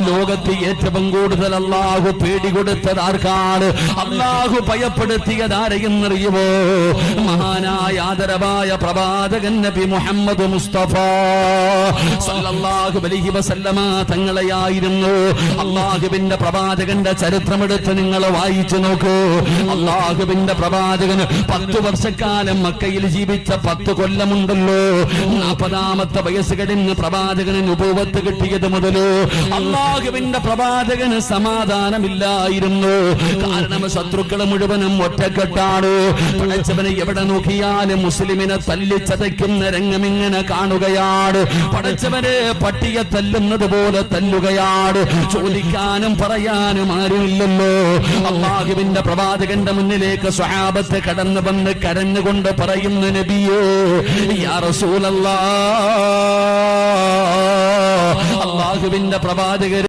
ലോകത്ത് ഏറ്റവും കൂടുതൽ അല്ലാഹു പേടി കൊടുത്തത് ആർക്കാണ്? അല്ലാഹു ഭയപ്പെടുത്തിയത് ആരെയെന്നറിയുമോ? മഹാനായ ആദരവായ പ്രവാചകൻ നബി മുഹമ്മദ് മുസ്തഫ സല്ലല്ലാഹു അലൈഹി വസല്ലമ തങ്ങളെയായിരുന്നു. അല്ലാഹുവിന്റെ പ്രവാചകന്റെ ചരിത്രമെടുത്ത് നിങ്ങൾ വായിച്ചു നോക്കൂ. അല്ലാഹുവിന്റെ പ്രവാചകൻ 10 വർഷക്കാലം മക്കയിൽ ജീവിച്ച 10 കൊല്ലമുണ്ടല്ലോ. 40ാമത്തെ വയസ്സ് കഴിഞ്ഞ് പ്രവാചകന് നുബുവത്ത് കിട്ടിയത് മുതലോ അല്ലാഹുവിന്റെ പ്രവാചകന് സമാധാനമില്ലായിരുന്നു. കാരണം ശത്രുക്കൾ മുഴുവനും ഒറ്റക്കെട്ടാണ്. പടച്ചവനെ എവിടെ നോക്കിയാലും മുസ്ലിമിനെ തല്ലിച്ചതയ്ക്കുന്ന രംഗമിങ്ങനെ കാണുകയാണ്. പടച്ചവനെ പട്ടിയെ തല്ലുന്നത് പോലെ തല്ലുകയാണ്. ചോദിക്കാനും പറയാനും ആരുമില്ലല്ലോ. അല്ലാഹുവിന്റെ പ്രവാചകന്റെ മുന്നിലേക്ക് സ്വഹാബത്ത് കടന്നു വന്ന് കരഞ്ഞുകൊണ്ട് പറയുന്നു, നബിയേ യാ റസൂലല്ലാഹ്, അല്ലാഹുവിന്റെ പ്രവാചകർ